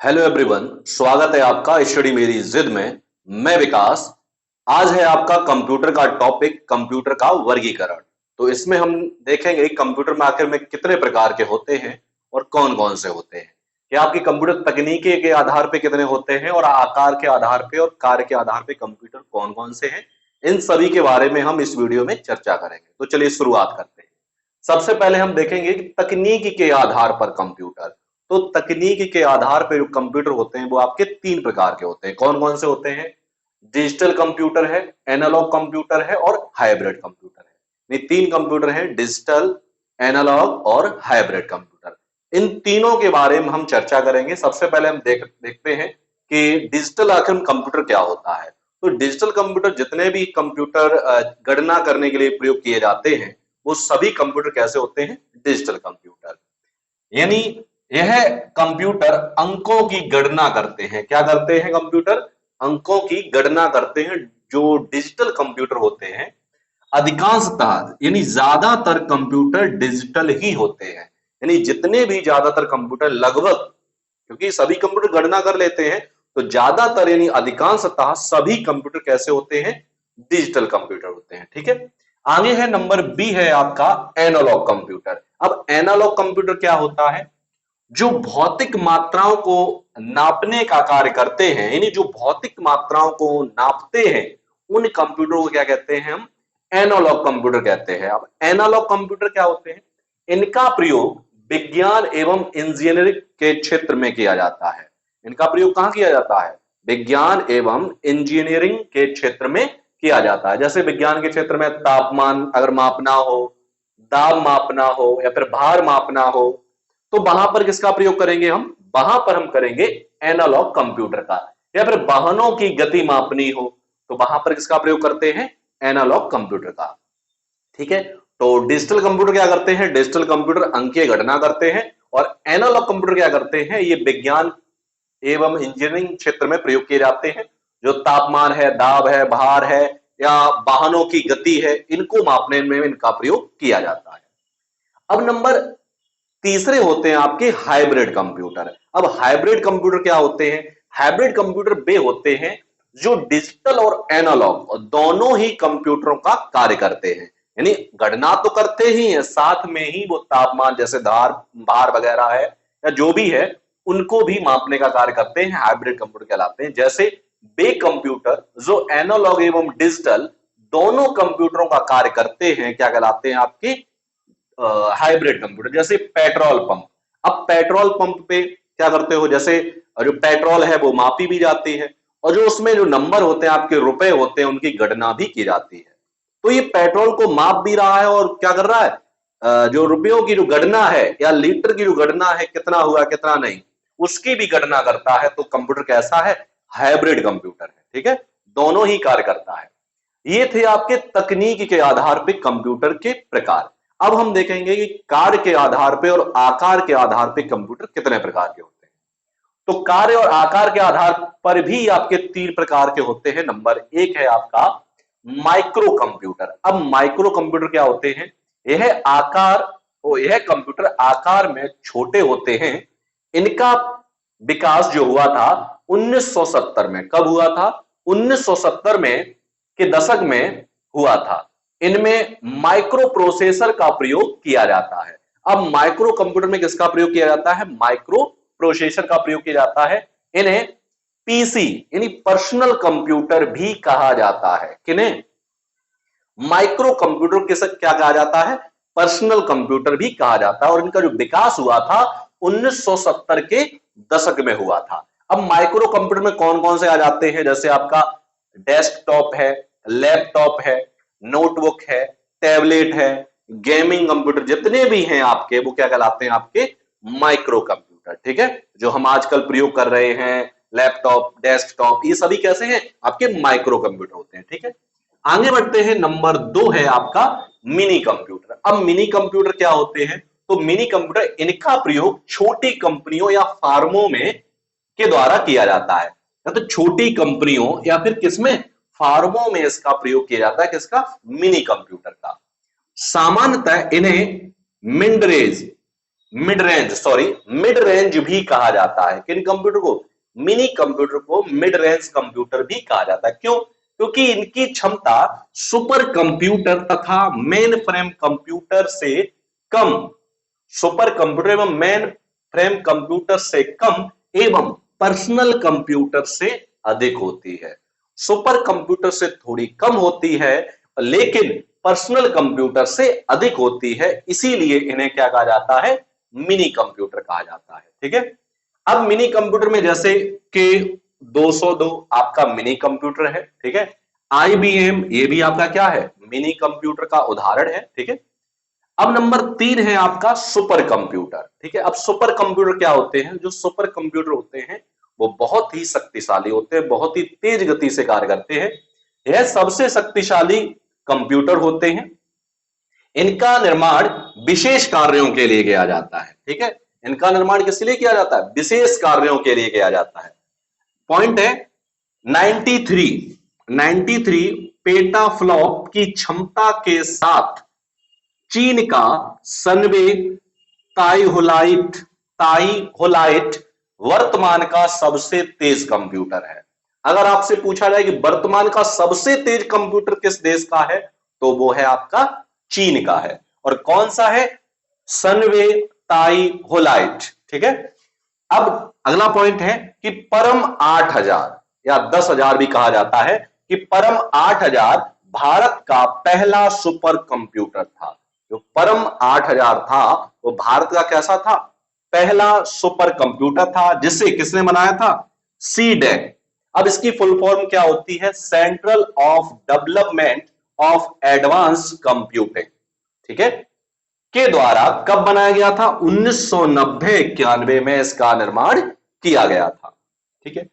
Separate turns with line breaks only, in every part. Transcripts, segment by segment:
Hello everyone, स्वागत है आपका स्टडी मेरी जिद में। मैं विकास। आज है आपका कंप्यूटर का टॉपिक, कंप्यूटर का वर्गीकरण। तो इसमें हम देखेंगे कंप्यूटर में आखिर में कितने प्रकार के होते हैं और कौन कौन से होते हैं, कि आपकी कंप्यूटर तकनीकी के आधार पे कितने होते हैं और आकार के आधार पे और कार्य के आधार पे कंप्यूटर कौन कौन से हैं। इन सभी के बारे में हम इस वीडियो में चर्चा करेंगे। तो चलिए शुरुआत करते हैं। सबसे पहले हम देखेंगे कि तकनीकी के आधार पर कंप्यूटर। तो तकनीक के आधार पर जो कंप्यूटर होते हैं वो आपके तीन प्रकार के होते हैं। कौन कौन से होते हैं? डिजिटल कंप्यूटर है, एनालॉग कंप्यूटर है और हाइब्रिड कंप्यूटर है। ये तीन कंप्यूटर हैं, डिजिटल, एनालॉग और हाइब्रिड कंप्यूटर। इन तीनों के बारे में हम चर्चा करेंगे। सबसे पहले हम देखते हैं कि डिजिटल आखिर कंप्यूटर क्या होता है। तो डिजिटल कंप्यूटर जितने भी कंप्यूटर गणना करने के लिए प्रयोग किए जाते हैं वो सभी कंप्यूटर कैसे होते हैं? Digital computer. यानी यह कंप्यूटर अंकों की गणना करते हैं। क्या करते हैं? कंप्यूटर अंकों की गणना करते हैं। जो डिजिटल कंप्यूटर होते हैं अधिकांशतः यानी ज्यादातर कंप्यूटर डिजिटल ही होते हैं। यानी जितने भी ज्यादातर कंप्यूटर लगभग, क्योंकि सभी कंप्यूटर गणना कर लेते हैं, तो ज्यादातर यानी अधिकांशतः सभी कंप्यूटर कैसे होते हैं? डिजिटल कंप्यूटर होते हैं। ठीक है। आगे है नंबर बी, है आपका एनालॉग कंप्यूटर। अब एनालॉग कंप्यूटर क्या होता है? जो भौतिक मात्राओं को नापने का कार्य करते हैं, यानी जो भौतिक मात्राओं को नापते हैं, उन कंप्यूटर को क्या कहते हैं? हम एनालॉग कंप्यूटर कहते हैं। अब एनालॉग कंप्यूटर क्या होते हैं? इनका प्रयोग विज्ञान एवं इंजीनियरिंग के क्षेत्र में किया जाता है। इनका प्रयोग कहां किया जाता है? विज्ञान एवं इंजीनियरिंग के क्षेत्र में किया जाता है। जैसे विज्ञान के क्षेत्र में तापमान अगर मापना हो, दाब मापना हो या फिर भार मापना हो, तो वहां पर किसका प्रयोग करेंगे हम? वहां पर हम करेंगे एनालॉग कंप्यूटर का। या फिर वाहनों की गति मापनी हो तो वहां पर किसका प्रयोग करते हैं? एनालॉग कंप्यूटर का। ठीक है। तो डिजिटल कंप्यूटर क्या करते हैं? डिजिटल कंप्यूटर अंकीय गणना करते हैं। और एनालॉग कंप्यूटर क्या करते हैं? ये विज्ञान एवं इंजीनियरिंग क्षेत्र में प्रयोग किए जाते हैं। जो तापमान है, दाब है, भार है या वाहनों की गति है, इनको मापने में इनका प्रयोग किया जाता है। अब नंबर तीसरे होते हैं आपके हाइब्रिड कंप्यूटर। अब हाइब्रिड कंप्यूटर क्या होते हैं? हाइब्रिड कंप्यूटर वे होते हैं जो डिजिटल और एनालॉग दोनों ही कंप्यूटरों का कार्य करते हैं। यानी गणना तो करते ही हैं, साथ में ही वो तापमान जैसे धार भार वगैरह है या जो भी है उनको भी मापने का कार्य करते हैं। हाइब्रिड कंप्यूटर कहलाते हैं। जैसे वे कंप्यूटर जो एनालॉग एवं डिजिटल दोनों कंप्यूटरों का कार्य करते हैं क्या कहलाते हैं? आपके हाइब्रिड कंप्यूटर। जैसे पेट्रोल पंप। अब पेट्रोल पंप पे क्या करते हो? जैसे जो पेट्रोल है वो मापी भी जाती है और जो उसमें जो नंबर होते हैं, आपके रुपए होते हैं, उनकी गणना भी की जाती है। तो ये पेट्रोल को माप भी रहा है और क्या कर रहा है? जो रुपयों की जो गणना है या लीटर की जो गणना है, कितना हुआ कितना नहीं, उसकी भी गणना करता है। तो कंप्यूटर कैसा है? हाइब्रिड कंप्यूटर है। ठीक है। दोनों ही कार्य करता है। ये थे आपके तकनीक के आधार पे कंप्यूटर के प्रकार। अब हम देखेंगे कि कार्य के आधार पे और आकार के आधार पे कंप्यूटर कितने प्रकार के होते हैं। तो कार्य और आकार के आधार पर भी आपके तीन प्रकार के होते हैं। नंबर एक है आपका माइक्रो कंप्यूटर। अब माइक्रो कंप्यूटर क्या होते हैं? यह कंप्यूटर आकार में छोटे होते हैं। इनका विकास जो हुआ था 1970 में। कब हुआ था? 1970 में के दशक में हुआ था। इनमें माइक्रो प्रोसेसर का प्रयोग किया जाता है। अब माइक्रो कंप्यूटर में किसका प्रयोग किया जाता है? माइक्रो प्रोसेसर का प्रयोग किया जाता है। इन्हें पीसी यानी पर्सनल कंप्यूटर भी कहा जाता है। किन्हें? माइक्रो कंप्यूटर के साथ क्या कहा जाता है? पर्सनल कंप्यूटर भी कहा जाता है। और इनका जो विकास हुआ था 1970 के दशक में हुआ था। अब माइक्रो कंप्यूटर में कौन कौन से आ जाते हैं? जैसे आपका डेस्कटॉप है, लैपटॉप है, नोटबुक है, टैबलेट है, गेमिंग कंप्यूटर, जितने भी हैं आपके वो क्या कहलाते हैं? आपके माइक्रो कंप्यूटर। ठीक है। जो हम आजकल प्रयोग कर रहे हैं, लैपटॉप, डेस्कटॉप, ये सभी कैसे हैं? आपके माइक्रो कंप्यूटर होते हैं। ठीक है। आगे बढ़ते हैं। नंबर दो है आपका मिनी कंप्यूटर। अब मिनी कंप्यूटर क्या होते हैं? तो मिनी कंप्यूटर, इनका प्रयोग छोटी कंपनियों या फार्मों में के द्वारा किया जाता है। या तो छोटी कंपनियों या फिर किसमें? फार्मों में इसका प्रयोग किया जाता है। किसका? मिनी कंप्यूटर का। सामान्यतः इन्हें मिड रेंज मिड रेंज भी कहा जाता है। किन कंप्यूटर को? मिनी कंप्यूटर को मिड रेंज कंप्यूटर भी कहा जाता है। क्यों? क्योंकि इनकी क्षमता सुपर कंप्यूटर तथा मेन फ्रेम कंप्यूटर से कम, सुपर कंप्यूटर एवं मेन फ्रेम कंप्यूटर से कम एवं पर्सनल कंप्यूटर से अधिक होती है। सुपर कंप्यूटर से थोड़ी कम होती है लेकिन पर्सनल कंप्यूटर से अधिक होती है, इसीलिए इन्हें क्या कहा जाता है? मिनी कंप्यूटर कहा जाता है। ठीक है। अब मिनी कंप्यूटर में जैसे कि 202 आपका मिनी कंप्यूटर है। ठीक है। आईबीएम ये भी आपका क्या है? मिनी कंप्यूटर का उदाहरण है। ठीक है। अब नंबर 3 है आपका सुपर कंप्यूटर। ठीक है। अब सुपर कंप्यूटर क्या होते हैं? जो सुपर कंप्यूटर होते हैं वो बहुत ही शक्तिशाली होते हैं, बहुत ही तेज गति से कार्य करते हैं। यह सबसे शक्तिशाली कंप्यूटर होते हैं। इनका निर्माण विशेष कार्यों के लिए किया जाता है। ठीक है। इनका निर्माण किस लिए किया जाता है? विशेष कार्यों के लिए किया जाता है। पॉइंट है 93 पेटाफ्लॉप की क्षमता के साथ चीन का सनवे ताईहोलाइट वर्तमान का सबसे तेज कंप्यूटर है। अगर आपसे पूछा जाए कि वर्तमान का सबसे तेज कंप्यूटर किस देश का है, तो वो है आपका चीन का है। और कौन सा है? सनवे ताईहोलाइट। ठीक है। अब अगला पॉइंट है कि परम 8000 या 10,000 भी कहा जाता है कि परम 8000 भारत का पहला सुपर कंप्यूटर था। जो परम 8000 था वो भारत का कैसा था? पहला सुपर कंप्यूटर था, जिसे किसने बनाया था? सीडेक। अब इसकी फुल फॉर्म क्या होती है? Central of development of advance computing. ठीक है। के द्वारा कब बनाया गया था? 1990-91 में इसका निर्माण किया गया था। ठीक है।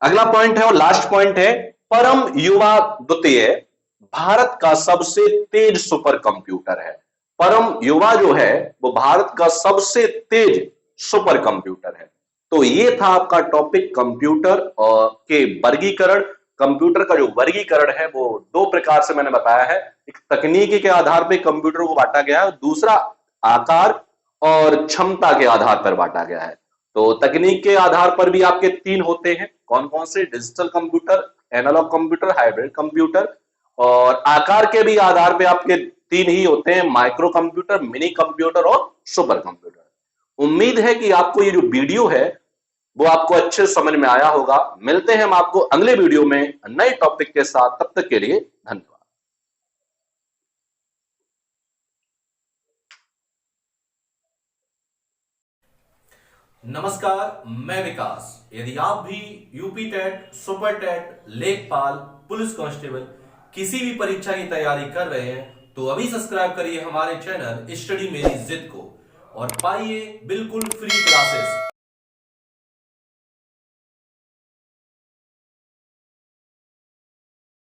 अगला पॉइंट है और लास्ट पॉइंट है, परम युवा द्वितीय भारत का सबसे तेज सुपर कंप्यूटर है। परम युवा जो है वो भारत का सबसे तेज सुपर कंप्यूटर है। तो ये था आपका टॉपिक कंप्यूटर के वर्गीकरण। कंप्यूटर का जो वर्गीकरण है वो दो प्रकार से मैंने बताया है। एक तकनीकी के आधार पर कंप्यूटर को बांटा गया है, दूसरा आकार और क्षमता के आधार पर बांटा गया है। तो तकनीक के आधार पर भी आपके 3 होते हैं। कौन कौन से? Digital computer, analog computer, hybrid computer. और आकार के भी आधार पे आपके 3 ही होते हैं, माइक्रो कंप्यूटर, मिनी कंप्यूटर और सुपर कंप्यूटर। उम्मीद है कि आपको ये जो वीडियो है वो आपको अच्छे समझ में आया होगा। मिलते हैं हम आपको अगले वीडियो में नए टॉपिक के साथ। तब तक के लिए धन्यवाद।
नमस्कार, मैं विकास। यदि आप भी यूपी टेट, सुपर टेट, लेखपाल, पुलिस कांस्टेबल किसी भी परीक्षा की तैयारी कर रहे हैं तो अभी सब्सक्राइब करिए हमारे चैनल स्टडी मेरी जिद को और पाइए बिल्कुल फ्री क्लासेस।